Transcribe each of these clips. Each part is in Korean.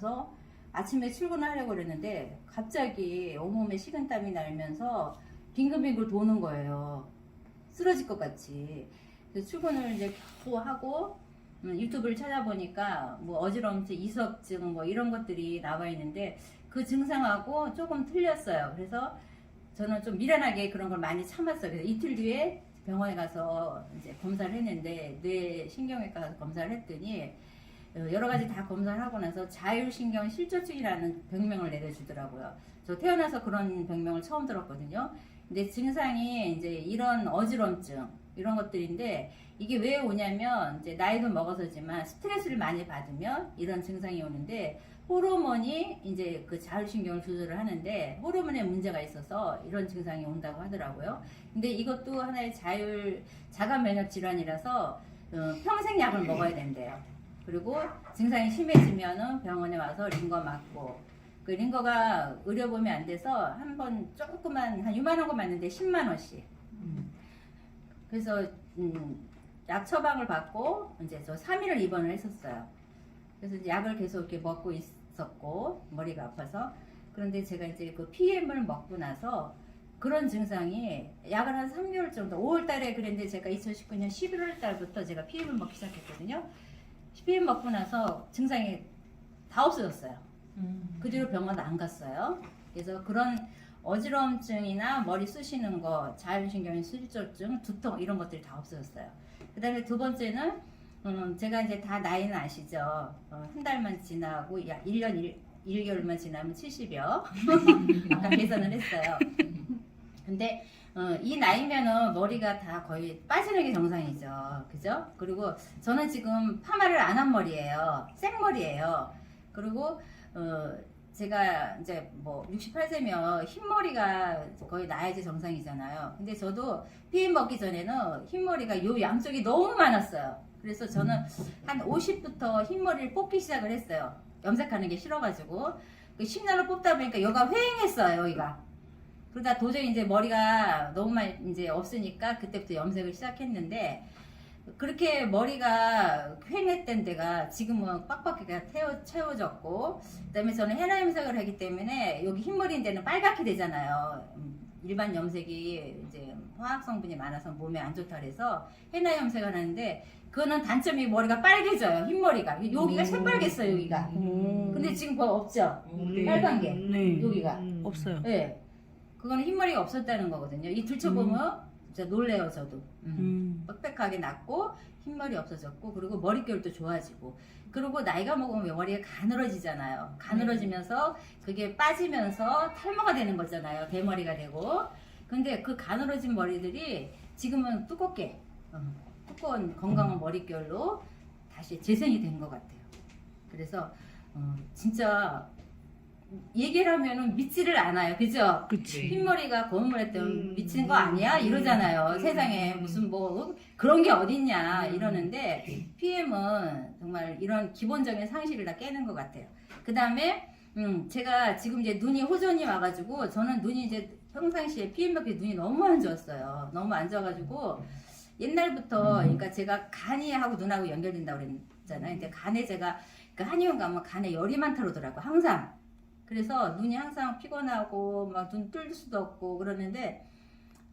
나서 아침에 출근하려고 그랬는데 갑자기 온몸에 식은땀이 나면서 빙글빙글 도는 거예요. 쓰러질 것 같이. 그래서 출근을 이제 겨우 하고 유튜브를 찾아보니까 뭐 어지럼증, 이석증 뭐 이런 것들이 나와 있는데 그 증상하고 조금 틀렸어요. 그래서 저는 좀 미련하게 그런 걸 많이 참았어요. 그래서 이틀 뒤에 병원에 가서 이제 검사를 했는데 뇌신경외과 가서 검사를 했더니 여러 가지 다 검사를 하고 나서 자율신경 실조증이라는 병명을 내려주더라고요. 저 태어나서 그런 병명을 처음 들었거든요. 근데 증상이 이제 이런 어지럼증 이런 것들인데 이게 왜 오냐면 이제 나이도 먹어서지만 스트레스를 많이 받으면 이런 증상이 오는데 호르몬이 이제 그 자율신경을 조절을 하는데 호르몬에 문제가 있어서 이런 증상이 온다고 하더라고요. 근데 이것도 하나의 자가 면역 질환이라서 평생 약을 먹어야 된대요. 그리고 증상이 심해지면은 병원에 와서 링거 맞고 그 링거가 의료보험이 안 돼서 한 번 조그만 한 요만한 거 맞는데 10만 원씩. 그래서 약 처방을 받고 이제 저 3일을 입원을 했었어요. 그래서 이제 약을 계속 이렇게 먹고 있었고 머리가 아파서 그런데 제가 이제 그 PM을 먹고 나서 그런 증상이 약을 한 3개월 정도 5월 달에 그랬는데 제가 2019년 11월 달부터 제가 PM을 먹기 시작했거든요. PM 먹고 나서 증상이 다 없어졌어요. 그 뒤로 병원 안 갔어요. 그래서 그런 어지러움증이나 머리 쑤시는 거, 자율신경의 실조증, 두통 이런 것들이 다 없어졌어요. 그 다음에 두 번째는 제가 이제 다 나이는 아시죠? 한 달만 지나고 1년 1개월만 지나면 70여 아까 계산을 했어요. 근데 이 나이면은 머리가 다 거의 빠지는 게 정상이죠. 그죠? 그리고 저는 지금 파마를 안 한 머리예요. 생머리예요. 그리고 제가 이제 뭐 68세면 흰머리가 거의 나야지 정상이잖아요. 근데 저도 PM 먹기 전에는 흰머리가 요 양쪽이 너무 많았어요. 그래서 저는 한 50부터 흰머리를 뽑기 시작을 했어요. 염색하는 게 싫어가지고. 그 10년을 뽑다 보니까 여기가 휑했어요, 여기가. 그러다 도저히 이제 머리가 너무 많이 이제 없으니까 그때부터 염색을 시작했는데 그렇게 머리가 휑했던 데가 지금은 빡빡하게 채워졌고 그다음에 저는 헤나 염색을 하기 때문에 여기 흰머리인 데는 빨갛게 되잖아요. 일반 염색이 이제 화학 성분이 많아서 몸에 안 좋다 그래서 헤나 염색을 하는데 그거는 단점이 머리가 빨개져요. 흰머리가 여기가 새빨겠어요. 여기가. 근데 지금 그거 없죠. 빨간 게 여기가 없어요. 네. 그거는 흰머리가 없었다는 거거든요. 이 들춰보면 진짜 놀래요, 저도. 빽빽하게 났고, 흰머리 없어졌고, 그리고 머릿결도 좋아지고, 그리고 나이가 먹으면 머리가 가늘어지잖아요. 가늘어지면서 그게 빠지면서 탈모가 되는 거잖아요. 대머리가 되고. 근데 그 가늘어진 머리들이 지금은 두껍게, 두꺼운 건강한 머릿결로 다시 재생이 된 것 같아요. 그래서, 진짜, 얘기를 하면은 믿지를 않아요. 그죠? 그치. 흰머리가 검은 머리 때문에 미치는 거 아니야? 이러잖아요. 세상에 무슨 뭐 그런 게 어딨냐 이러는데 PM은 정말 이런 기본적인 상식을 다 깨는 것 같아요. 그 다음에 제가 지금 이제 눈이 호전이 와가지고 저는 눈이 이제 평상시에 PM 먹기 눈이 너무 안 좋았어요. 너무 안 좋아가지고 옛날부터 그러니까 제가 간이 하고 눈하고 연결된다고 그랬잖아요. 근데 간에 제가 그 한의원 가면 간에 열이 많다 그러더라고요. 항상. 그래서 눈이 항상 피곤하고 막 눈 뜰 수도 없고 그러는데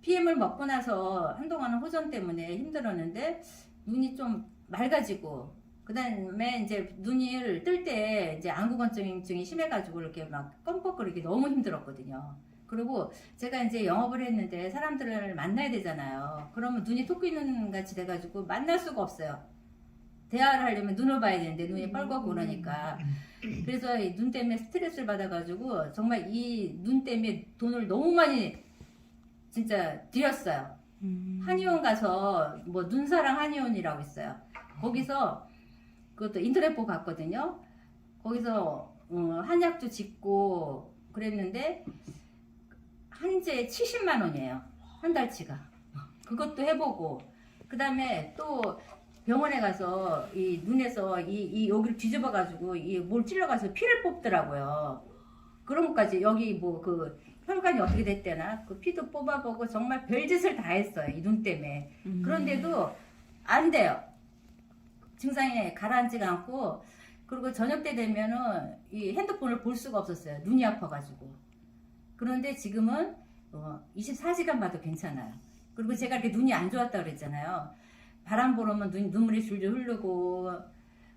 PM을 먹고 나서 한동안은 호전 때문에 힘들었는데 눈이 좀 맑아지고 그 다음에 이제 눈을 뜰 때 이제 안구건조증이 심해가지고 이렇게 막 껌뻑거리기 너무 힘들었거든요. 그리고 제가 이제 영업을 했는데 사람들을 만나야 되잖아요. 그러면 눈이 토끼눈 같이 돼가지고 만날 수가 없어요. 대화를 하려면 눈을 봐야 되는데 눈이 빨갛고 그러니까 그래서 이 눈 때문에 스트레스를 받아가지고 정말 이 눈 때문에 돈을 너무 많이 진짜 들였어요. 한의원 가서 뭐 눈사랑 한의원이라고 있어요. 거기서 그것도 인터넷 보고 갔거든요. 거기서 한약도 짓고 그랬는데 한제에 70만 원이에요. 한 달치가. 그것도 해보고 그 다음에 또 병원에 가서 이 눈에서 이 여기를 뒤집어 가지고 이 뭘 찔러가서 피를 뽑더라고요. 그런 것까지 여기 뭐 그 혈관이 어떻게 됐대나 그 피도 뽑아보고 정말 별짓을 다 했어요. 이 눈 때문에. 그런데도 안 돼요. 증상이 가라앉지가 않고 그리고 저녁 때 되면은 이 핸드폰을 볼 수가 없었어요. 눈이 아파가지고. 그런데 지금은 24시간 봐도 괜찮아요. 그리고 제가 이렇게 눈이 안 좋았다 그랬잖아요. 바람 불으면 눈물이 줄줄 흐르고,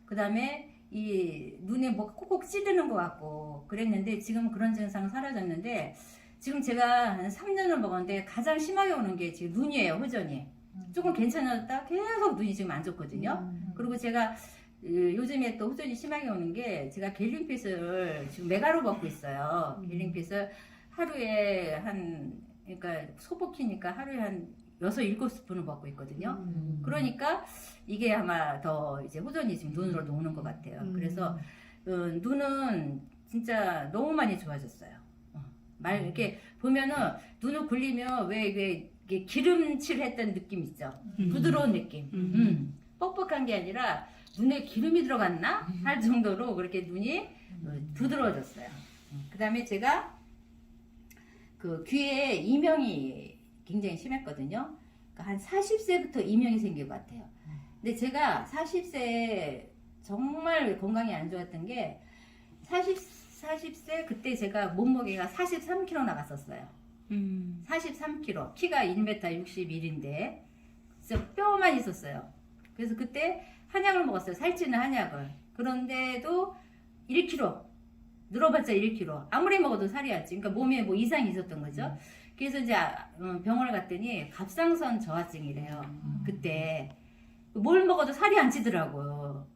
그 다음에 이 눈에 뭐 콕콕 찌르는 것 같고 그랬는데 지금 그런 증상 사라졌는데, 지금 제가 한 3년을 먹었는데 가장 심하게 오는 게 지금 눈이에요. 호전이 조금 괜찮았다 계속 눈이 지금 안 좋거든요. 그리고 제가 요즘에 또 호전이 심하게 오는 게, 제가 갤링핏을 지금 메가로 먹고 있어요. 갤링핏을 하루에 그러니까 소복히니까 하루에 한 6, 7스푼을 먹고 있거든요. 그러니까 이게 아마 더 이제 호전이 지금 눈으로 오는 것 같아요. 그래서 눈은 진짜 너무 많이 좋아졌어요. 이렇게 보면은 눈을 굴리면 왜 이게 기름칠 했던 느낌 있죠? 부드러운 느낌. 뻑뻑한 게 아니라 눈에 기름이 들어갔나? 할 정도로 그렇게 눈이 부드러워졌어요. 그 다음에 제가 그 귀에 이명이 굉장히 심했거든요. 그러니까 한 40세부터 이명이 생긴 것 같아요. 근데 제가 40세 정말 건강이 안 좋았던 게, 40세 그때 제가 몸무게가 43kg 나갔었어요. 43kg. 키가 1m 61인데 진짜 뼈만 있었어요. 그래서 그때 한약을 먹었어요. 살찌는 한약을. 그런데도 1kg. 늘어봤자 1kg. 아무리 먹어도 살이 안 찌. 그러니까 몸에 뭐 이상이 있었던 거죠. 그래서 이제 병원을 갔더니 갑상선 저하증이래요. 그때 뭘 먹어도 살이 안 찌더라고요.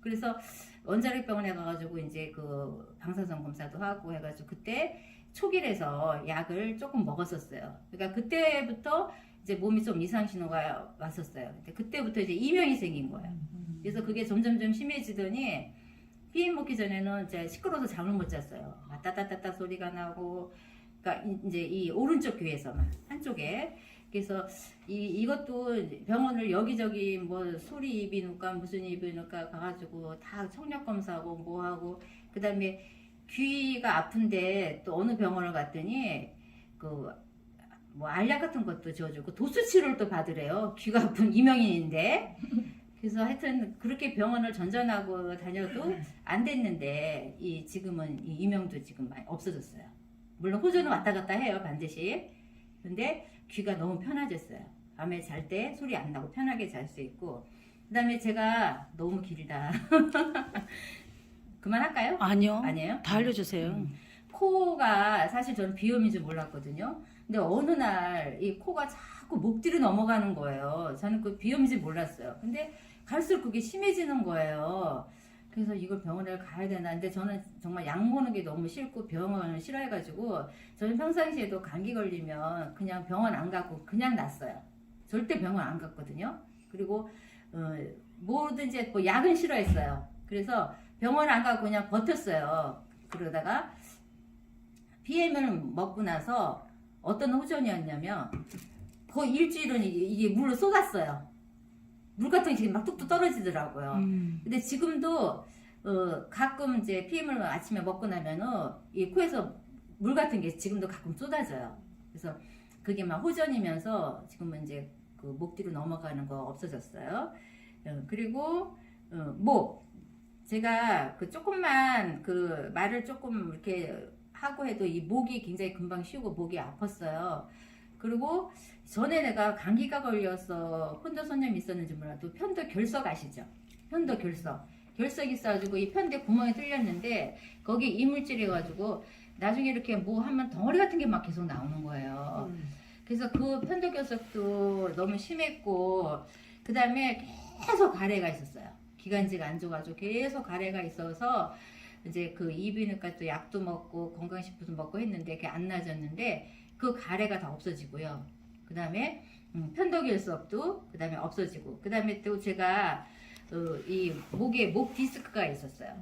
그래서 원자력 병원에 가가지고 이제 그 방사선 검사도 하고 해가지고 그때 초기에서 약을 조금 먹었었어요. 그러니까 그때부터 이제 몸이 좀 이상 신호가 왔었어요. 근데 그때부터 이제 이명이 생긴 거예요. 그래서 그게 점점 심해지더니 피임 먹기 전에는 이제 시끄러워서 잠을 못 잤어요. 따따따따 소리가 나고, 그러니까 이제 이 오른쪽 귀에서만 한쪽에. 그래서 이것도 병원을 여기저기 뭐 소리 이비인후과 무슨 이비인후과 가가지고 다 청력 검사하고 뭐 하고, 그 다음에 귀가 아픈데 또 어느 병원을 갔더니 그 뭐 알약 같은 것도 지어주고 도수 치료를 또 받으래요. 귀가 아픈 이명인인데. 그래서 하여튼 그렇게 병원을 전전하고 다녀도 안 됐는데, 지금은 이 이명도 지금 많이 없어졌어요. 물론 호주는 왔다 갔다 해요, 반드시. 근데 귀가 너무 편해졌어요. 밤에 잘 때 소리 안 나고 편하게 잘 수 있고. 그 다음에 제가 너무 길다. 그만할까요? 아니요. 아니에요? 다 알려주세요. 코가 사실 저는 비염인 줄 몰랐거든요. 근데 어느 날 이 코가 자꾸 목 뒤로 넘어가는 거예요. 저는 그 비염인지 몰랐어요. 근데 갈수록 그게 심해지는 거예요. 그래서 이걸 병원에 가야 되나. 근데 저는 정말 약 먹는 게 너무 싫고 병원을 싫어해가지고, 저는 평상시에도 감기 걸리면 그냥 병원 안 가고 그냥 놨어요. 절대 병원 안 갔거든요. 그리고 뭐든지 뭐 약은 싫어했어요. 그래서 병원 안 가고 그냥 버텼어요. 그러다가 비엠을 먹고 나서 어떤 호전이었냐면, 거의 일주일은 이게 물로 쏟았어요. 물 같은 게 지금 막 뚝뚝 떨어지더라고요. 근데 지금도 가끔 이제 피임을 아침에 먹고 나면은 이 코에서 물 같은 게 지금도 가끔 쏟아져요. 그래서 그게 막 호전이면서 지금은 이제 그 목 뒤로 넘어가는 거 없어졌어요. 그리고 목, 제가 그 조금만 그 말을 조금 이렇게 하고 해도 이 목이 굉장히 금방 쉬고 목이 아팠어요. 그리고 전에 내가 감기가 걸려서 편도선염이 있었는지 몰라도 편도결석 아시죠? 편도결석. 결석이 있어가지고 이 편대 구멍이 뚫렸는데 거기 이물질이 가지고 나중에 이렇게 뭐 하면 덩어리 같은 게 막 계속 나오는 거예요. 그래서 그 편도결석도 너무 심했고, 그 다음에 계속 가래가 있었어요. 기관지가 안 좋아가지고 계속 가래가 있어서 이제 그 이비인후과 또 약도 먹고 건강식품도 먹고 했는데 그게 안 나아졌는데, 그 가래가 다 없어지고요. 그 다음에 편도결석도 그 다음에 없어지고, 그 다음에 또 제가 이 목에 목 디스크가 있었어요.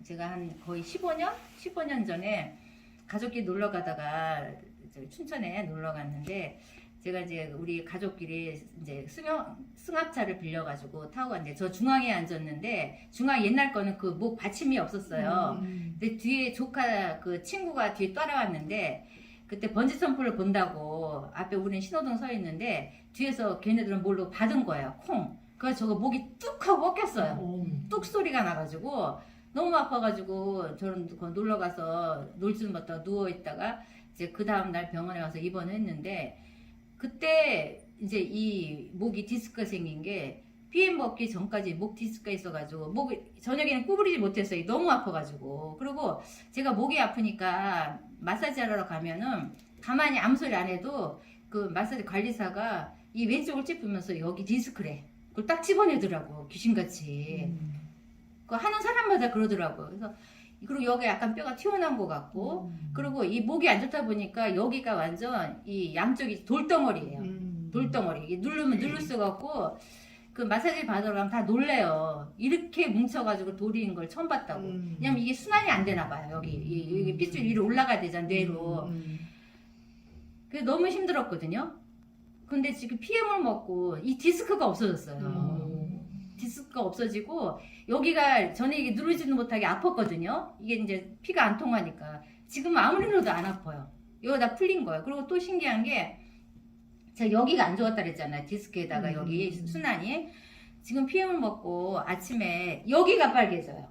제가 한 거의 15년 전에 가족끼리 놀러 가다가 춘천에 놀러 갔는데, 제가 이제 우리 가족끼리 이제 승합차를 빌려가지고 타고 갔는데, 저 중앙에 앉았는데, 중앙 옛날 거는 그 목 받침이 없었어요. 근데 뒤에 조카 그 친구가 뒤에 따라왔는데, 그때 번지 점프를 본다고 앞에 우리는 신호등 서 있는데 뒤에서 걔네들은 뭘로 받은 거예요. 콩. 그래서 저거 목이 뚝 하고 꺾였어요. 뚝 소리가 나가지고 너무 아파가지고 저는 놀러 가서 놀지도 못하고 누워 있다가 이제 그 다음 날 병원에 가서 입원을 했는데 그때 이제 이 목이 디스크가 생긴 게 PM 먹기 전까지 목 디스크가 있어가지고 목이 저녁에는 구부리지 못했어요. 너무 아파가지고. 그리고 제가 목이 아프니까 마사지 하러 가면은 가만히 아무 소리 안 해도 그 마사지 관리사가 이 왼쪽을 찝으면서 여기 디스크래. 그걸 딱 집어내더라고 귀신같이. 그 하는 사람마다 그러더라고. 그래서 그리고 여기 약간 뼈가 튀어나온 것 같고 그리고 이 목이 안 좋다 보니까 여기가 완전 이 양쪽이 돌덩어리예요. 돌덩어리. 이게 누르면 누를 수가 없고 그 마사지 받으러 가면 다 놀래요. 이렇게 뭉쳐가지고 돌인 걸 처음 봤다고. 왜냐면 이게 순환이 안 되나 봐요. 여기 핏줄 위로 올라가야 되잖아, 뇌로. 그래서 너무 힘들었거든요. 근데 지금 PM을 먹고 이 디스크가 없어졌어요. 디스크가 없어지고 여기가 전에 이게 누르지도 못하게 아팠거든요. 이게 이제 피가 안 통하니까 지금은 아무리 눌러도 안 아파요. 이거 다 풀린 거예요. 그리고 또 신기한 게 제가 여기가 안 좋았다 그랬잖아요. 디스크에다가 여기 순환이 지금 PM을 먹고 아침에 여기가 빨개져요.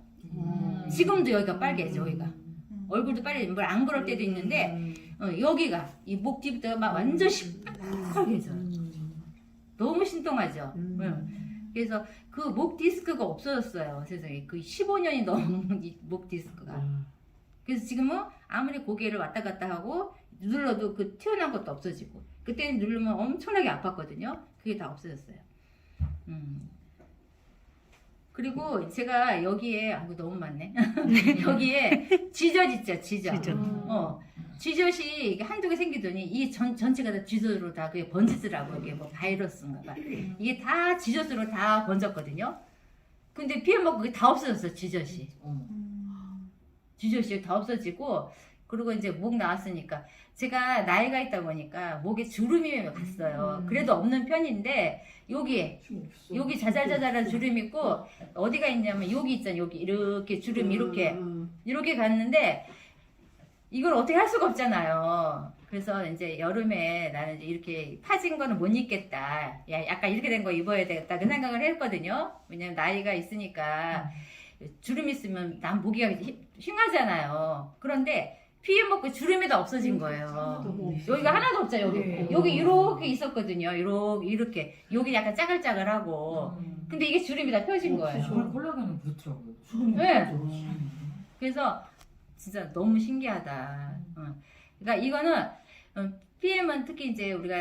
지금도 여기가 빨개져. 여기가 얼굴도 빨개져. 뭘 안 그럴 때도 있는데 여기가 이 목 뒤부터 막 완전 시뻘개져요. 너무 신통하죠. 그래서 그 목 디스크가 없어졌어요. 세상에. 그 15년이 넘은 이 목 디스크가. 그래서 지금은 아무리 고개를 왔다 갔다 하고 눌러도 그 튀어나온 것도 없어지고 그때는 누르면 엄청나게 아팠거든요. 그게 다 없어졌어요. 그리고 제가 여기에 너무 많네. 여기에 쥐젖 있죠. 쥐젖. 쥐젖이 한두 개 생기더니 이 전체가 다 쥐젖으로 다 그게 번지더라고요. 이게 뭐 바이러스인가 봐. 이게 다 쥐젖으로 다 번졌거든요. 근데 피해 먹고 그게 다 없어졌어. 쥐젖이. 쥐젖이 다 없어지고 그리고 이제 목 나왔으니까 제가 나이가 있다 보니까 목에 주름이 갔어요. 그래도 없는 편인데 여기 자잘자잘한 주름 있고 어디가 있냐면 여기 있잖아요. 여기 이렇게 주름 이렇게 갔는데 이걸 어떻게 할 수가 없잖아요. 그래서 이제 여름에 나는 이제 이렇게 파진 거는 못 입겠다. 야, 약간 이렇게 된 거 입어야 되겠다. 그 생각을 했거든요. 왜냐면 나이가 있으니까 주름 있으면 난 보기가 흉하잖아요. 그런데 피해 먹고 주름이 다 없어진 거예요. 여기가 하나도 없죠. 여기 이렇게 있었거든요. 이렇게 여기 약간 짜글짜글하고. 근데 이게 주름이 다 펴진 거예요. 정말 콜라겐은 그렇더라고요. 네. 그래서 진짜 너무 신기하다. 그러니까 이거는 PM은 특히 이제 우리가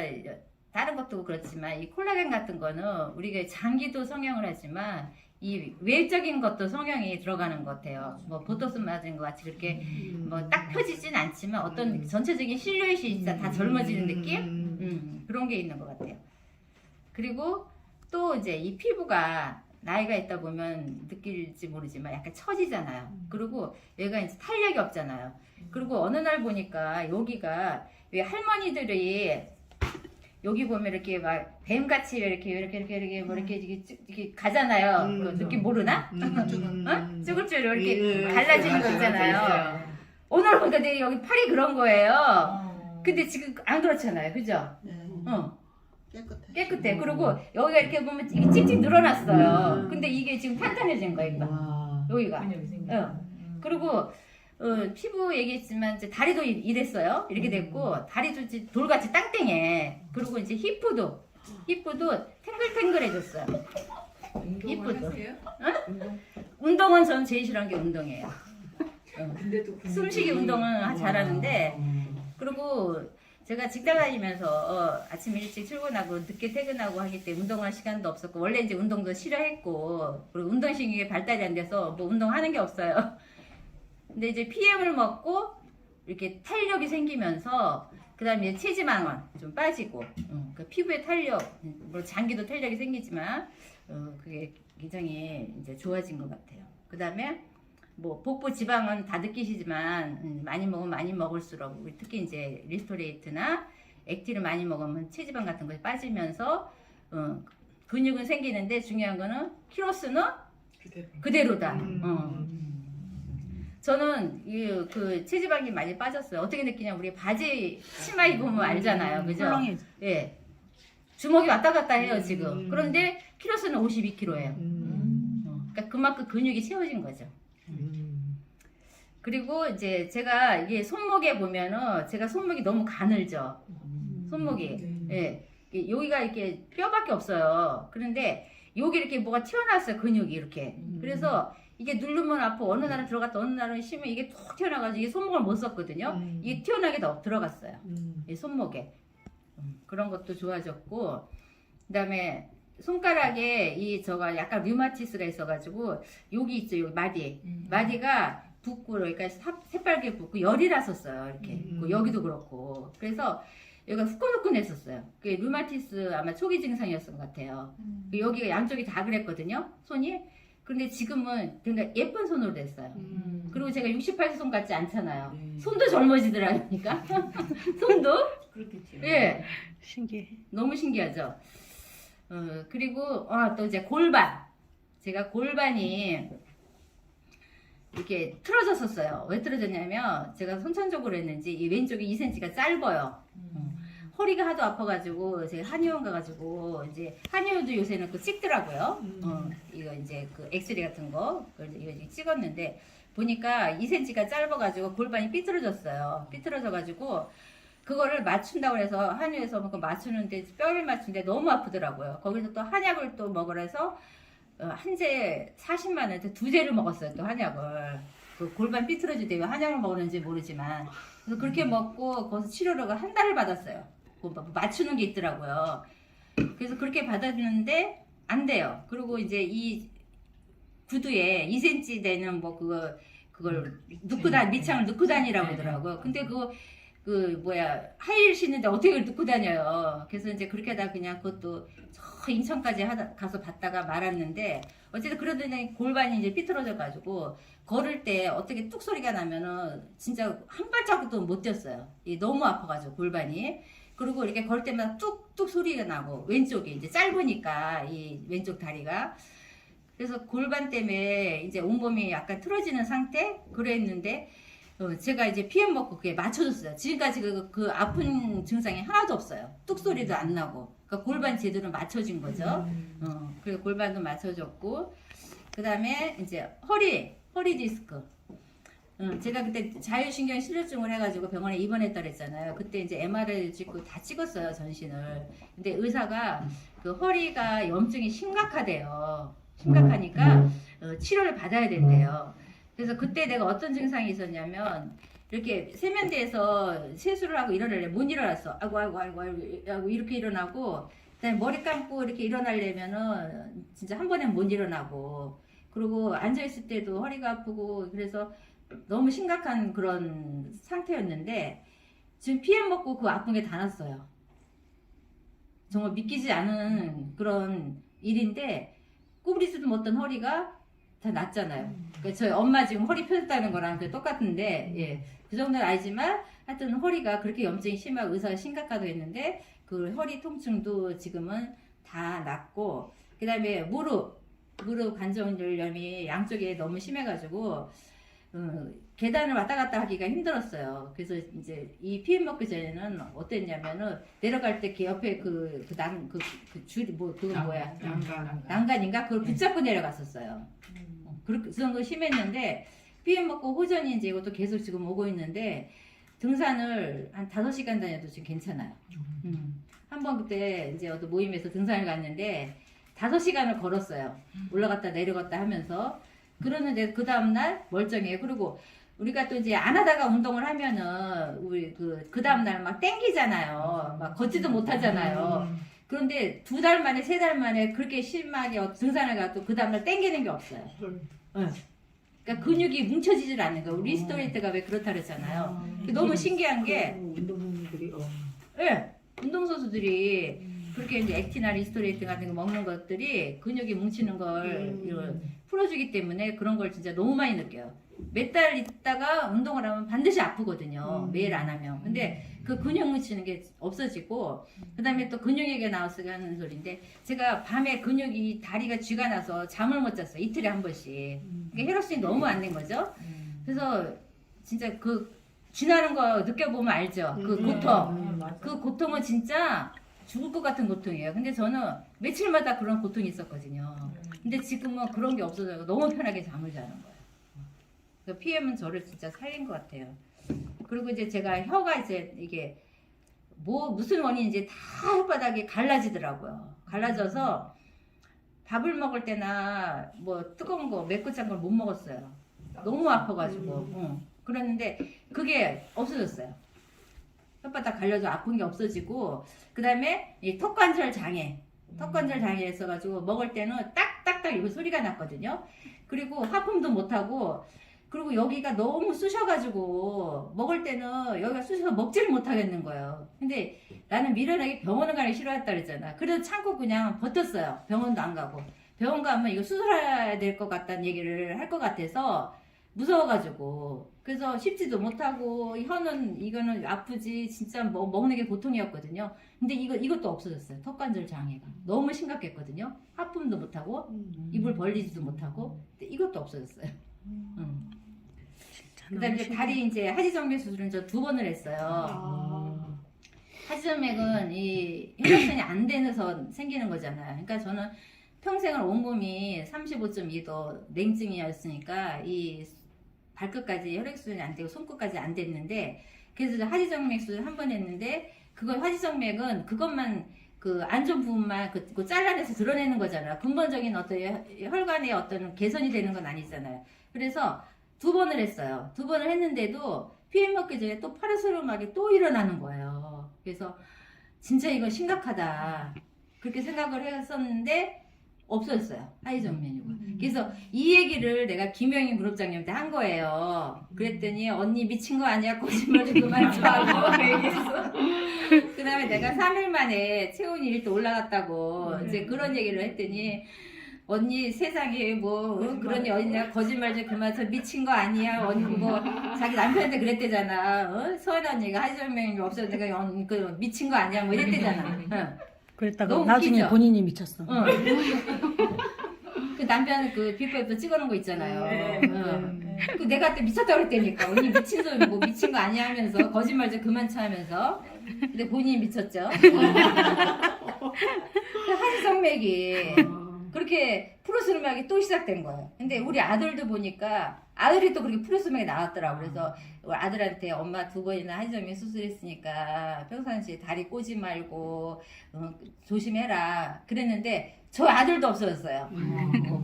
다른 것도 그렇지만 이 콜라겐 같은 거는 우리가 장기도 성형을 하지만 이 외적인 것도 성형이 들어가는 것 같아요. 뭐 보톡스 맞은 것 같이 그렇게 뭐 딱 펴지진 않지만 어떤 전체적인 실루엣이 진짜 다 젊어지는 느낌? 그런 게 있는 것 같아요. 그리고 또 이제 이 피부가 나이가 있다 보면 느낄지 모르지만 약간 처지잖아요. 그리고 얘가 이제 탄력이 없잖아요. 그리고 어느 날 보니까 여기가 왜 할머니들이 여기 보면 이렇게 막 뱀같이 이렇게 뭐 이렇게 가잖아요. 그 느낌 모르나? 쭈글쭈글 이렇게 갈라지는 거 있잖아요. 오늘 보니까 내 여기 팔이 그런 거예요. 근데 지금 안 그렇잖아요. 그죠? 깨끗해. 그리고 여기가 이렇게 보면 이게 찍찍 늘어났어요. 근데 이게 지금 탄탄해진 거예요. 여기가. 그리고 피부 얘기했지만 이제 다리도 이랬어요. 이렇게 됐고 다리도 이제 돌같이 땅땡해. 그리고 이제 히프도 탱글탱글해졌어요. 히프도. 운동은 전 제일 싫어하는 게 운동이에요. 숨쉬기 운동은 잘하는데 그리고 제가 직장 다니면서 아침 일찍 출근하고 늦게 퇴근하고 하기 때문에 운동할 시간도 없었고 원래 이제 운동도 싫어했고 그리고 운동신경이 발달이 안 돼서 뭐 운동하는 게 없어요. 근데 이제 PM을 먹고 이렇게 탄력이 생기면서 그 다음에 체지방은 좀 빠지고 그 피부의 탄력, 물론 장기도 탄력이 생기지만 그게 굉장히 이제 좋아진 것 같아요. 그 다음에 뭐 복부 지방은 다 느끼시지만 많이 먹으면 많이 먹을수록 특히 이제 리스토레이트나 액티를 많이 먹으면 체지방 같은 것이 빠지면서 근육은 생기는데 중요한 거는 키로수는 그대로다. 저는 그 체지방이 많이 빠졌어요. 어떻게 느끼냐 우리 바지 치마 입으면 알잖아요, 그죠? 예. 주먹이 왔다 갔다 해요 지금. 그런데 키로수는 52kg예요. 그러니까 그만큼 근육이 채워진 거죠. 그리고 이제 제가 이게 손목에 보면은 제가 손목이 너무 가늘죠. 손목이. 예. 여기가 이렇게 뼈밖에 없어요. 그런데 여기 이렇게 뭐가 튀어나왔어요. 근육이 이렇게. 그래서 이게 누르면 아프고 어느 날은 들어갔다 어느 날은 쉬면 이게 툭 튀어나가지고 이게 손목을 못 썼거든요. 이게 튀어나게 들어갔어요. 이 손목에. 그런 것도 좋아졌고, 그 다음에 손가락에 저가 약간 류마티스가 있어가지고 여기 있죠. 여기 마디가 붓고 그러니까 새빨개 붓고 열이 났었어요. 이렇게. 여기도 그렇고. 그래서 여기가 후끈후끈했었어요. 그게 류마티스 아마 초기 증상이었던 것 같아요. 여기가 양쪽이 다 그랬거든요. 손이. 근데 지금은 그러니까 예쁜 손으로 됐어요. 그리고 제가 68세 손 같지 않잖아요. 손도 젊어지더라니까. 손도. 그렇겠죠. 예. 신기해. 너무 신기하죠. 그리고 또 이제 골반. 제가 골반이 이렇게 틀어졌었어요. 왜 틀어졌냐면 제가 선천적으로 했는지 이 왼쪽이 2cm가 짧아요. 허리가 하도 아파가지고 제가 한의원 가가지고 이제 한의원도 요새는 그 찍더라고요. 이거 이제 그 엑스레이 같은 거 이거 찍었는데 보니까 2cm가 짧아가지고 골반이 삐뚤어졌어요. 삐뚤어져가지고 그거를 맞춘다고 해서 한의에서 그 맞추는데 뼈를 맞추는데 너무 아프더라고요. 거기서 또 한약을 또 먹으라 해서 한제 40만 원에 2제를 먹었어요. 또 한약을. 그 골반 삐뚤어질 때 왜 한약을 먹었는지 모르지만 그래서 그렇게 먹고 거기서 치료를 한 달을 받았어요. 맞추는 게 있더라고요. 그래서 그렇게 받았는데 안 돼요. 그리고 이제 이 구두에 2cm 되는 뭐 그걸 넣고 밑창을 넣고 다니라고 하더라고요. 근데 하이힐 신는데 어떻게 그걸 넣고 다녀요. 그래서 이제 그렇게 하다 그냥 그것도 저 인천까지 가서 봤다가 말았는데 어쨌든 그러더니 골반이 이제 삐뚤어져가지고 걸을 때 어떻게 뚝 소리가 나면은 진짜 한 발자국도 못 뛰었어요. 너무 아파가지고 골반이. 그리고 이렇게 걸 때마다 뚝뚝 소리가 나고 왼쪽이 이제 짧으니까 이 왼쪽 다리가. 그래서 골반 때문에 이제 온몸이 약간 틀어지는 상태 그랬는데 제가 이제 PM 먹고 그게 맞춰줬어요. 지금까지 그 아픈 증상이 하나도 없어요. 뚝 소리도 안 나고. 그러니까 골반 제대로 맞춰진 거죠. 그리고 골반도 맞춰줬고, 그 다음에 이제 허리 디스크. 제가 그때 자율신경 실려증을 해가지고 병원에 입원했다 그랬잖아요. 그때 이제 MRI 찍고 다 찍었어요, 전신을. 근데 의사가 그 허리가 염증이 심각하대요. 심각하니까 치료를 받아야 된대요. 그래서 그때 내가 어떤 증상이 있었냐면 이렇게 세면대에서 세수를 하고 일어나려면 못 일어났어. 아이고 이렇게 일어나고 그다음에 머리 감고 이렇게 일어나려면은 진짜 한 번에 못 일어나고 그리고 앉아있을 때도 허리가 아프고 그래서 너무 심각한 그런 상태였는데 지금 PM 먹고 그 아픈 게 다 났어요. 정말 믿기지 않은 그런 일인데 구부리지도 못한 허리가 다 낫잖아요. 그러니까 저희 엄마 지금 허리 펴졌다는 거랑 똑같은데, 예. 그 정도는 아니지만, 하여튼 허리가 그렇게 염증이 심하고 의사가 심각하다고 했는데, 그 허리 통증도 지금은 다 낫고, 그 다음에 무릎 관절염이 양쪽에 너무 심해가지고, 계단을 왔다 갔다 하기가 힘들었어요. 그래서 이제 이 PM 먹기 전에는 어땠냐면은, 내려갈 때 옆에 난간인가? 그걸 붙잡고 내려갔었어요. 그 정도 심했는데 PM 먹고 호전이 이제 이것도 계속 지금 오고 있는데 등산을 한 5시간 다녀도 지금 괜찮아요. 한번 그때 이제 어떤 모임에서 등산을 갔는데 5시간을 걸었어요. 올라갔다 내려갔다 하면서 그러는데 그 다음날 멀쩡해요. 그리고 우리가 또 이제 안 하다가 운동을 하면은 우리 그 다음날 막 땡기잖아요. 막 걷지도 못하잖아요. 그런데 2달 만에 3달 만에 그렇게 심하게 등산을 가도 그 다음날 땡기는 게 없어요. 그러니까 근육이 뭉쳐지질 않는 거예요. 우리 리스토레이트가 왜 그렇다 그랬잖아요. 너무 신기한 게 운동선수들이 네, 운동선수들이 그렇게 이제 액티나 리스토레이트 같은 거 먹는 것들이 근육이 뭉치는 걸 풀어주기 때문에 그런 걸 진짜 너무 많이 느껴요. 몇 달 있다가 운동을 하면 반드시 아프거든요. 매일 안 하면. 근데 그 근육 뭉치는 게 없어지고 그 다음에 또 근육 얘기가 나와서 하는 소리인데 제가 밤에 근육이 다리가 쥐가 나서 잠을 못 잤어요. 이틀에 한 번씩. 그러니까 혈액순이 너무 안 된 거죠. 그래서 진짜 쥐나는 거 느껴보면 알죠. 그 고통. 그 고통은 진짜 죽을 것 같은 고통이에요. 근데 저는 며칠마다 그런 고통이 있었거든요. 근데 지금은 그런 게 없어져서 너무 편하게 잠을 자는 거예요. 그러니까 PM은 저를 진짜 살린 것 같아요. 그리고 이제 제가 혀가 이제 이게 무슨 원인인지 다 혓바닥이 갈라지더라고요. 갈라져서 밥을 먹을 때나 뭐 뜨거운 거 맵고 짠 걸 못 먹었어요. 너무 아파가지고. 그랬는데 그게 없어졌어요. 혓바닥 갈려져 아픈 게 없어지고, 그 다음에 이 턱관절 장애 있어가지고 먹을 때는 딱딱딱 이거 소리가 났거든요. 그리고 하품도 못하고, 그리고 여기가 너무 쑤셔가지고 먹을 때는 여기가 쑤셔서 먹지를 못하겠는 거예요. 근데 나는 미련하게 병원을 가기 싫어했다 그랬잖아. 그래도 참고 그냥 버텼어요. 병원도 안 가고. 병원 가면 이거 수술해야 될 것 같다는 얘기를 할 것 같아서 무서워가지고. 그래서 씹지도 못하고, 혀는 이거는 아프지, 진짜 먹는 게 고통이었거든요. 근데 이것도 없어졌어요. 턱관절 장애가 너무 심각했거든요. 하품도 못하고 입을 벌리지도 못하고. 근데 이것도 없어졌어요. 그다음에 이제 다리 이제 하지정맥 수술은 저 2번을 했어요. 하지정맥은 이 혈액순이 안 돼서 생기는 거잖아요. 그러니까 저는 평생을 온몸이 35.2도 냉증이었으니까 이 발끝까지 혈액순이 안 되고 손끝까지 안 됐는데, 그래서 하지정맥 수술 1번 했는데, 그거 하지정맥은 그것만 그 안 좋은 부분만 그 잘라내서 드러내는 거잖아요. 근본적인 어떤 혈관의 어떤 개선이 되는 건 아니잖아요. 그래서 2번을 했어요. 2번을 했는데도 PM 먹기 전에 또 파르스름하게 또 일어나는 거예요. 그래서 진짜 이거 심각하다 그렇게 생각을 했었는데 없어졌어요. 하지정맥이고. 그래서 이 얘기를 내가 김영인 그룹장님한테 한 거예요. 그랬더니 언니 미친 거 아니야? 거짓말 좀 그만 좀 하고 얘기했어. 그 다음에 내가 3일 만에 체온이 1도 올라갔다고 이제 그런 얘기를 했더니, 언니 세상에 뭐 그런 일 어딨냐, 거짓말 좀 그만, 저 미친 거 아니야. 언니 뭐 자기 남편한테 그랬대잖아. 서연 언니가 하지정맥이 없어서 내가 그 미친 거 아니야 뭐 이랬대잖아. 그랬다가 나중에 웃기죠? 본인이 미쳤어. 그 남편 그 비포에도 찍어놓은 거 있잖아요. 그 내가 그때 미쳤다고 그랬다니까. 언니 미친 소리 뭐 미친 거 아니야 하면서 거짓말 좀 그만 쳐 하면서. 근데 본인이 미쳤죠. 그 하지정맥이 그렇게 프로스름하기 또 시작된 거예요. 근데 우리 아들도 보니까 아들이 또 그렇게 프로스름하게 나왔더라고. 그래서 아들한테 엄마 2번이나 하지정맥 수술했으니까 평상시에 다리 꼬지 말고 조심해라 그랬는데, 저 아들도 없어졌어요.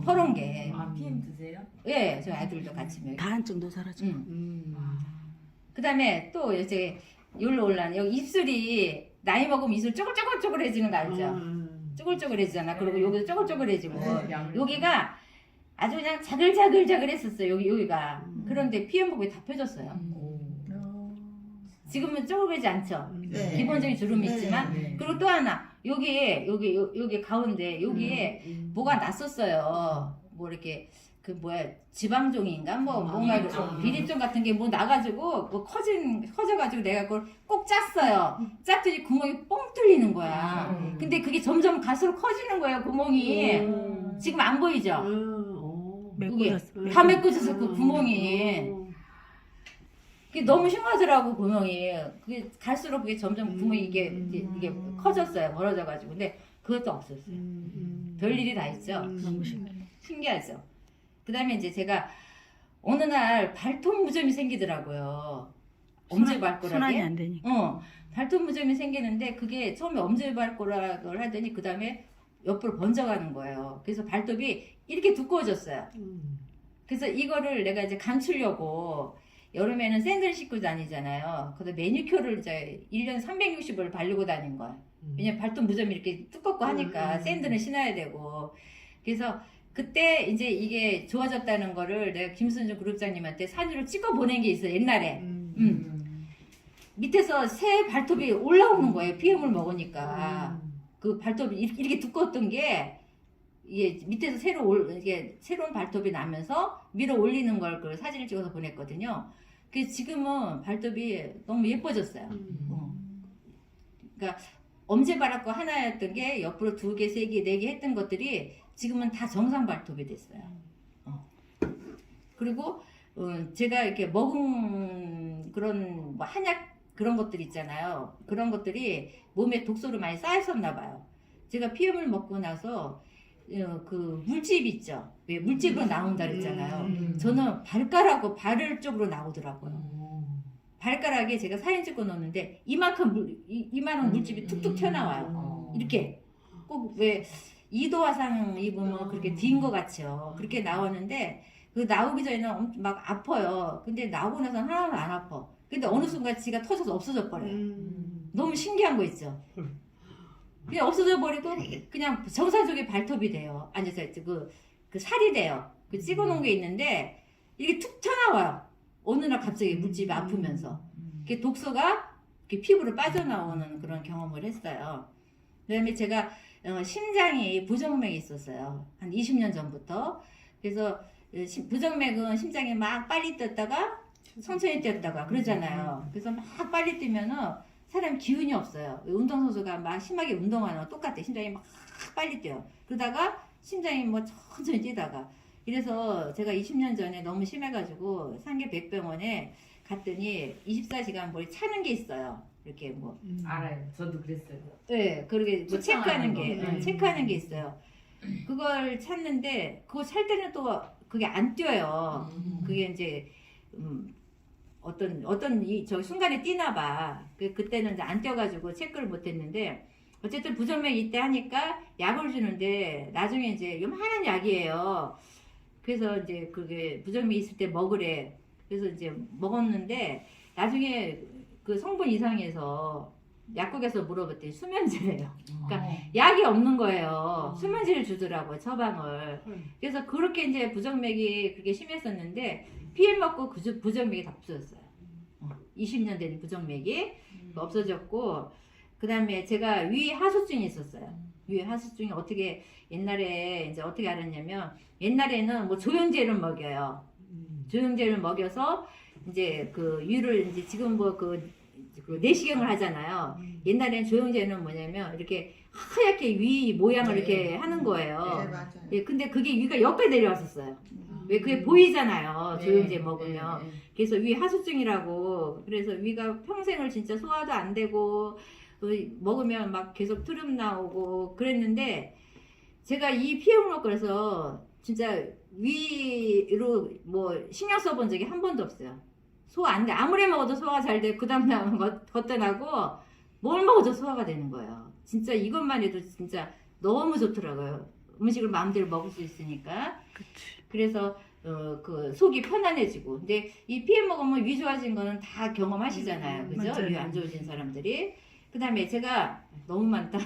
퍼런 게. PM 드세요? 예, 저 아들도 같이 먹여요. 다한증도 사라져. 그 다음에 또 이제 여기로 올라는 여기 입술이 나이 먹으면 입술 쪼글쪼글쪼글해지는 거 알죠? 쪼글쪼글해지잖아. 그리고 여기도 쪼글쪼글해지고 여기가 아주 그냥 자글자글 했었어요. 여기가. 그런데 PM 보고 다 펴졌어요. 지금은 쪼글해지 않죠? 네. 기본적인 주름이 네. 있지만. 그리고 또 하나 여기 가운데 여기에 뭐가 났었어요. 뭐 이렇게 그 뭐야 지방종인가 뭐 뭔가 비립종 같은 게 뭐 나가지고 뭐 커져가지고 내가 그걸 꼭 짰어요. 짰더니 구멍이 뻥 뚫리는 거야. 근데 그게 점점 갈수록 커지는 거예요. 구멍이. 지금 안 보이죠? 여기 다 메꿔져서 그 구멍이. 그게 너무 심하더라고 구멍이. 그게 갈수록 그게 점점 구멍이 이게 커졌어요. 멀어져가지고. 근데 그것도 없었어요. 별일이 다 있죠. 너무 신기하죠. 그 다음에 이제 제가 어느 날 발톱 무좀이 생기더라고요. 엄지발가락에. 순환이 안 되니까. 발톱 무좀이 생기는데 그게 처음에 엄지발가락을 하더니 그 다음에 옆으로 번져가는 거예요. 그래서 발톱이 이렇게 두꺼워졌어요. 그래서 이거를 내가 이제 감추려고 여름에는 샌들 신고 다니잖아요. 그래서 매니큐어를 이제 1년 360을 바르고 다닌 거야. 왜냐면 발톱 무좀이 이렇게 두껍고 하니까 샌들은 신어야 되고. 그래서 그때 이제 이게 좋아졌다는 거를 내가 김순준 그룹장님한테 사진으로 찍어 보낸 게 있어요. 옛날에. 밑에서 새 발톱이 올라오는 거예요. PM을 먹으니까. 그 발톱이 이렇게 두꺼웠던 게 이게 밑에서 이게 새로운 발톱이 나면서 밀어 올리는 걸 그 사진을 찍어서 보냈거든요. 그래서 지금은 발톱이 너무 예뻐졌어요. 그러니까 엄지발가락 하나였던 게 옆으로 2개, 3개, 4개 했던 것들이 지금은 다 정상 발톱이 됐어요. 그리고 제가 이렇게 먹은 그런 뭐 한약 그런 것들 있잖아요. 그런 것들이 몸에 독소로 많이 쌓였었나 봐요. 제가 피임을 먹고 나서 그 물집 있죠. 왜 물집으로 나온다 그랬잖아요. 저는 발가락하고 발을 쪽으로 나오더라고요. 발가락에 제가 사진 찍고 놓는데 이만한 물집이 툭툭 튀어나와요. 이렇게 꼭 왜 이도화상 입으면 그렇게 딘 것 같죠. 그렇게 나오는데 그 나오기 전에는 막 아파요. 근데 나오고 나서는 하나도 안 아파. 근데 어느 순간 지가 터져서 없어져 버려요. 너무 신기한 거 있죠. 그냥 없어져 버리고 그냥 정상적인 발톱이 돼요. 앉아서 그 살이 돼요. 그 찍어놓은 게 있는데 이게 툭 튀어나와요. 어느 날 갑자기 물집이 아프면서 그 독소가 이렇게 피부로 빠져나오는 그런 경험을 했어요. 그다음에 제가 심장이 부정맥이 있었어요. 한 20년 전부터. 그래서 부정맥은 심장이 막 빨리 뛰었다가 천천히 뛰었다가 그러잖아요. 그래서 막 빨리 뛰면은 사람 기운이 없어요. 운동선수가 막 심하게 운동하는 거 똑같아. 심장이 막 빨리 뛰어. 그러다가 심장이 뭐 천천히 뛰다가. 이래서 제가 20년 전에 너무 심해가지고 상계백병원에 갔더니 24시간 뭘 차는 게 있어요. 이렇게 뭐. 알아요. 저도 그랬어요. 네, 그러게 뭐 체크하는 게, 거. 체크하는 게 있어요. 그걸 찾는데 그거 찰 때는 또 그게 안 뛰어요. 그게 이제 어떤 저 순간에 뛰나 봐. 그때는 이제 안 뛰어가지고 체크를 못했는데 어쨌든 부정맥 이때 하니까 약을 주는데 나중에 이제 요만한 약이에요. 그래서 이제 그게 부정맥 있을 때 먹으래. 그래서 이제 먹었는데 나중에 그 성분 이상해서 약국에서 물어봤더니 수면제래요. 그러니까 약이 없는 거예요. 수면제를 주더라고요, 처방을. 그래서 그렇게 이제 부정맥이 그렇게 심했었는데 피임 먹고 그 부정맥이 다 없어졌어요. 20년 된 부정맥이 없어졌고, 그 다음에 제가 위 하수증이 있었어요. 위 하수증이 어떻게 옛날에 이제 어떻게 알았냐면 옛날에는 뭐 조영제를 먹여요. 조영제를 먹여서 이제 그 위를 이제 지금 뭐 그 내시경을 하잖아요. 옛날엔 조영제는 뭐냐면 이렇게 하얗게 위 모양을 이렇게 하는 거예요. 네, 맞아요. 예, 근데 그게 위가 여기까지 내려왔었어요. 왜 그게 보이잖아요. 조영제 먹으면. 그래서 위 하수증이라고. 그래서 위가 평생을 진짜 소화도 안 되고 먹으면 막 계속 트름 나오고 그랬는데 제가 이 피해를 먹고 그래서 진짜 위로 뭐 신경 써본 적이 한 번도 없어요. 소화 안 돼. 아무리 먹어도 소화가 잘 돼. 그 다음 날 걷떠나고 뭘 먹어도 소화가 되는 거예요. 진짜 이것만 해도 진짜 너무 좋더라고요. 음식을 마음대로 먹을 수 있으니까. 그치. 그래서 그 속이 편안해지고. 근데 이 피해 먹으면 위 좋아진 거는 다 경험하시잖아요. 그죠? 맞아요. 위 안 좋아진 사람들이. 그 다음에 제가 너무 많다.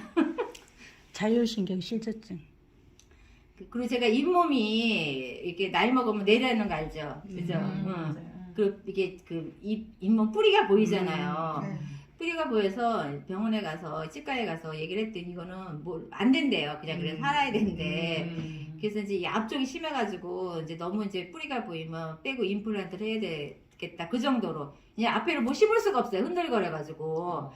자율신경 실저증. 그리고 제가 잇몸이 이렇게 나이 먹으면 내려는 거 알죠? 그죠? 응. 그 이게 그 잇몸 뿌리가 보이잖아요. 뿌리가 보여서 병원에 가서 치과에 가서 얘기를 했더니 이거는 뭐 안 된대요. 그냥 그래 살아야 된대. 그래서 이제 이 앞쪽이 심해가지고 이제 너무 이제 뿌리가 보이면 빼고 임플란트를 해야 되겠다. 그 정도로 그냥 앞에를 뭐 씹을 수가 없어요. 흔들거려가지고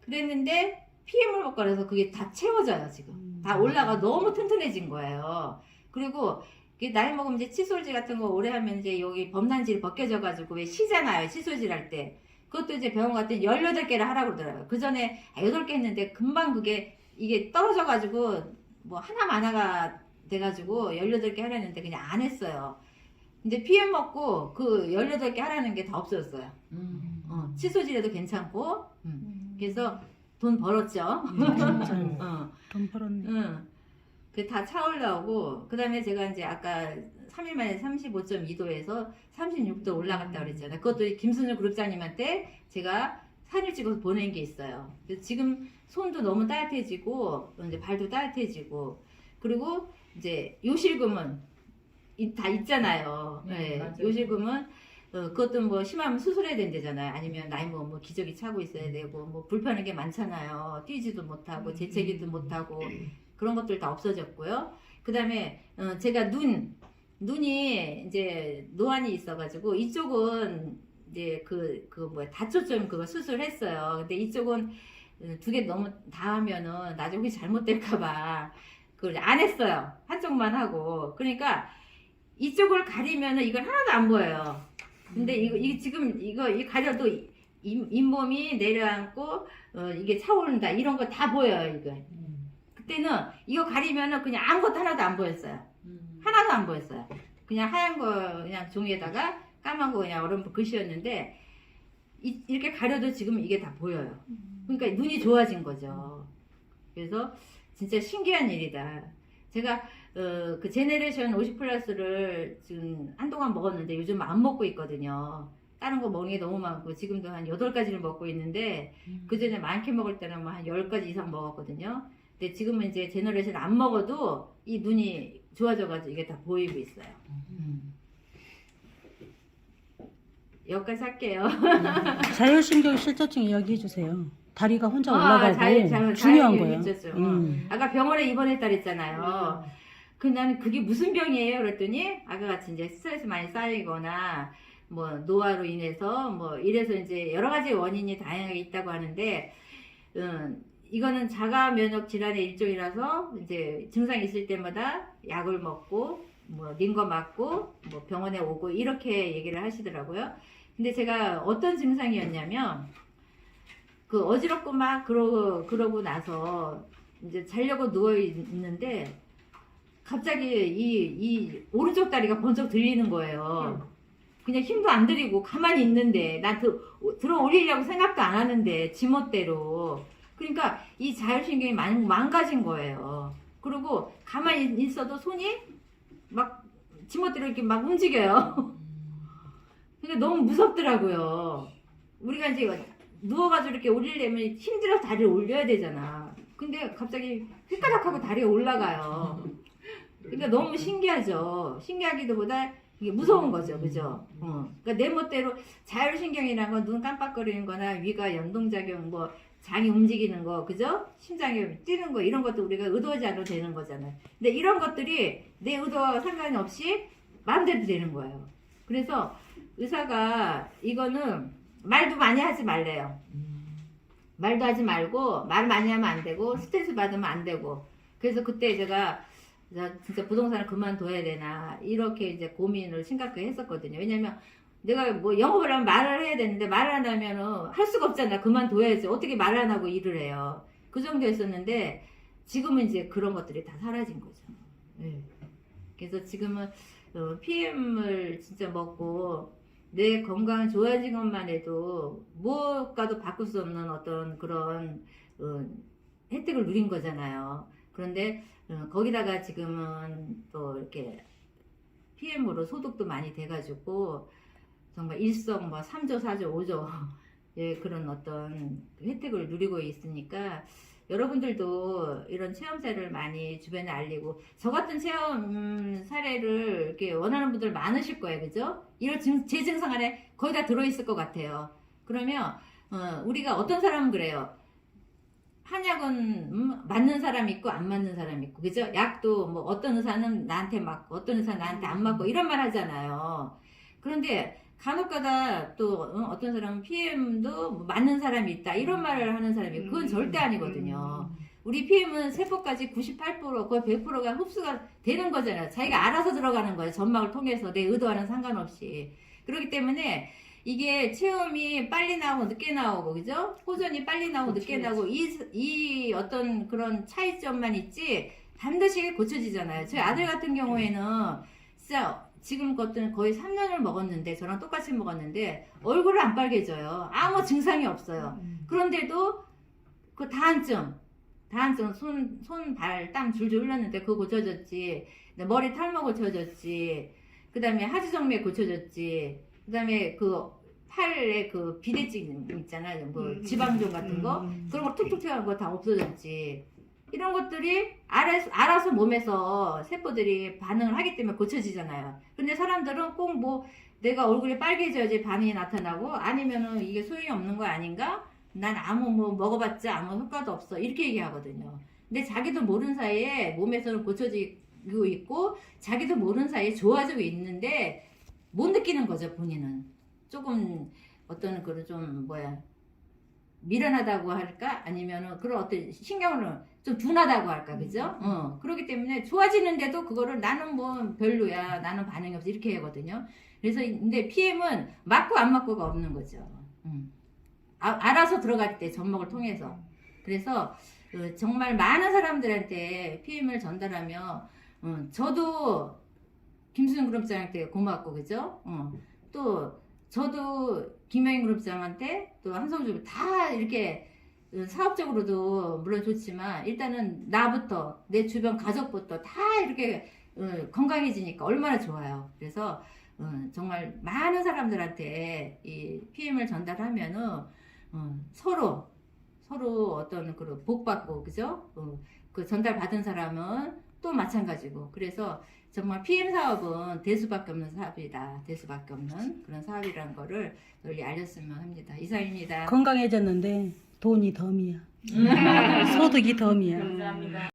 그랬는데 PM을 먹고 그래서 그게 다 채워져요 지금. 다 올라가 너무 튼튼해진 거예요. 그리고 나이 먹으면 이제 칫솔질 같은 거 오래 하면 이제 여기 범단질이 벗겨져가지고 왜 쉬잖아요. 칫솔질 할 때. 그것도 이제 병원 갔더니 18개를 하라고 그러더라고요. 그 전에 8개 했는데 금방 이게 떨어져가지고 뭐 하나가 돼가지고 18개 하라는데 그냥 안 했어요. 근데 PM 먹고 그 18개 하라는 게 다 없어졌어요. 칫솔질해도 괜찮고. 그래서 돈 벌었죠. 돈 벌었네. 그 다 차올라오고 그 다음에 제가 이제 아까 3일 만에 35.2도에서 36도 올라갔다 그랬잖아요. 그것도 김순일 그룹장님한테 제가 사진을 찍어서 보낸 게 있어요. 그래서 지금 손도 너무 따뜻해지고 이제 발도 따뜻해지고 그리고 이제 요실금은 다 있잖아요. 네, 네, 맞아요. 요실금은 그것도 뭐 심하면 수술해야 된대잖아요. 아니면 나이 뭐 기저귀 차고 있어야 되고 뭐 불편한 게 많잖아요. 뛰지도 못하고 재채기도 못하고 그런 것들 다 없어졌고요. 그 다음에 제가 눈이 이제 노안이 있어가지고 이쪽은 이제 다초점 그거 수술했어요. 근데 이쪽은 2개 너무 다 하면은 나중에 혹시 잘못될까봐 그걸 안 했어요. 한쪽만 하고. 그러니까 이쪽을 가리면은 이건 하나도 안 보여요. 근데 이거 지금 이 가려도 잇몸이 내려앉고 이게 차오른다 이런 거 다 보여요 이거. 그때는 이거 가리면은 그냥 아무것도 하나도 안 보였어요. 하나도 안 보였어요. 그냥 하얀 거 그냥 종이에다가 까만 거 그냥 얼음 글씨였는데 이렇게 가려도 지금 이게 다 보여요. 그러니까 눈이 좋아진 거죠. 그래서 진짜 신기한 일이다. 제가 그 제네레이션 50 플러스를 지금 한동안 먹었는데 요즘 안 먹고 있거든요. 다른 거 먹는 게 너무 많고 지금도 한 8가지를 먹고 있는데 그전에 많게 먹을 때는 뭐 한 10가지 이상 먹었거든요. 근데 지금은 이제 제너레이션 안 먹어도 이 눈이 좋아져가지고 이게 다 보이고 있어요. 여기까지 할게요. 자율신경 실저증 이야기해 주세요. 다리가 혼자 올라가고 중요한 거예요. 아까 병원에 입원했다 그랬잖아요. 그 나는 그게 무슨 병이에요? 그랬더니 아까 같이 이제 스트레스 많이 쌓이거나 뭐 노화로 인해서 뭐 이래서 이제 여러 가지 원인이 다양하게 있다고 하는데 이거는 자가 면역 질환의 일종이라서 이제 증상이 있을 때마다 약을 먹고 뭐 링거 맞고 뭐 병원에 오고 이렇게 얘기를 하시더라고요. 근데 제가 어떤 증상이었냐면 그 어지럽고 막 그러고 나서 이제 자려고 누워 있는데 갑자기 이 오른쪽 다리가 번쩍 들리는 거예요. 그냥 힘도 안 들이고 가만히 있는데 나 들어 올리려고 생각도 안 하는데 지멋대로. 그러니까 이 자율신경이 망가진 거예요. 그리고 가만히 있어도 손이 막 지멋대로 이렇게 막 움직여요. 그러니까 너무 무섭더라고요. 우리가 이제 누워가지고 이렇게 올리려면 힘들어서 다리를 올려야 되잖아. 근데 갑자기 휘까닥하고 다리가 올라가요. 그러니까 너무 신기하죠. 신기하기도 보다 이게 무서운 거죠. 그죠? 그러니까 내 멋대로 자율신경이라는 건 눈 깜빡거리는 거나 위가 연동작용 뭐 장이 움직이는 거, 그죠? 심장이 뛰는 거, 이런 것도 우리가 의도하지 않아도 되는 거잖아요. 근데 이런 것들이 내 의도와 상관이 없이 마음대로 되는 거예요. 그래서 의사가 이거는 말도 많이 하지 말래요. 말도 하지 말고, 말 많이 하면 안 되고, 스트레스 받으면 안 되고. 그래서 그때 제가 진짜 부동산을 그만둬야 되나, 이렇게 이제 고민을 심각하게 했었거든요. 왜냐면 내가 뭐 영업을 하면 말을 해야 되는데 말을 안 하면은 할 수가 없잖아. 그만둬야지. 어떻게 말 안 하고 일을 해요. 그 정도였었는데 지금은 이제 그런 것들이 다 사라진 거죠. 네. 그래서 지금은 PM을 진짜 먹고 내 건강 좋아진 것만 해도 무엇과도 바꿀 수 없는 어떤 그런 혜택을 누린 거잖아요. 그런데 거기다가 지금은 또 이렇게 PM으로 소득도 많이 돼가지고 정말 일성 뭐 3조, 4조, 5조 예, 그런 어떤 혜택을 누리고 있으니까 여러분들도 이런 체험 사례를 많이 주변에 알리고 저 같은 체험 사례를 이렇게 원하는 분들 많으실 거예요. 그죠? 이런 제 증상 안에 거의 다 들어있을 것 같아요. 그러면 우리가 어떤 사람은 그래요. 한약은 맞는 사람이 있고 안 맞는 사람이 있고 그죠? 약도 뭐 어떤 의사는 나한테 맞고 어떤 의사는 나한테 안 맞고 이런 말 하잖아요. 그런데 간혹가다 또 어떤 사람은 PM도 맞는 사람이 있다 이런 말을 하는 사람이 있고 그건 절대 아니거든요. 우리 PM은 세포까지 98% 거의 100%가 흡수가 되는 거잖아요. 자기가 알아서 들어가는 거예요. 점막을 통해서 내 의도와는 상관없이. 그렇기 때문에 이게 체험이 빨리 나오고 늦게 나오고 그죠? 호전이 빨리 나오고 늦게 나오고 이 어떤 그런 차이점만 있지 반드시 고쳐지잖아요. 저희 아들 같은 경우에는 진짜 지금 것들은 거의 3년을 먹었는데 저랑 똑같이 먹었는데 얼굴을 안 빨개져요. 아무 증상이 없어요. 그런데도 그 다한증 손, 발, 땀 줄줄 흘렀는데 그거 고쳐졌지. 머리 탈모 고쳐졌지. 그 다음에 하지정맥 고쳐졌지. 그 다음에 그 팔에 그 비대증 있잖아요. 뭐 지방종 같은 거. 그런 거 툭툭 튀어나온 거 다 없어졌지. 이런 것들이 알아서 몸에서 세포들이 반응을 하기 때문에 고쳐지잖아요. 근데 사람들은 꼭 뭐 내가 얼굴이 빨개져야지 반응이 나타나고 아니면은 이게 소용이 없는 거 아닌가? 난 아무 뭐 먹어봤자 아무 효과도 없어. 이렇게 얘기하거든요. 근데 자기도 모르는 사이에 몸에서는 고쳐지고 있고 자기도 모르는 사이에 좋아지고 있는데 못 느끼는 거죠, 본인은. 조금 어떤 그런 좀 미련하다고 할까? 아니면은 그런 어떤 신경을 좀 둔하다고 할까, 그죠? 그렇기 때문에 좋아지는데도 그거를 나는 뭐 별로야, 나는 반응이 없어 이렇게 하거든요. 그래서 근데 PM은 맞고 안 맞고가 없는 거죠. 알아서 들어갈 때 접목을 통해서. 그래서 정말 많은 사람들한테 PM을 전달하며 저도 김수정 그룹장한테 고맙고 그죠? 또 저도 김영인 그룹장한테 또 한성주 다 이렇게 사업적으로도 물론 좋지만 일단은 나부터 내 주변 가족부터 다 이렇게 건강해지니까 얼마나 좋아요. 그래서 정말 많은 사람들한테 이 PM을 전달하면은 서로 어떤 그 복받고 그죠? 그 전달 받은 사람은 또 마찬가지고 그래서 정말 PM 사업은 될 수밖에 없는 사업이다. 될 수밖에 없는 그런 사업이라는 거를 널리 알렸으면 합니다. 이상입니다. 건강해졌는데 돈이 덤이야. 소득이 덤이야. 감사합니다.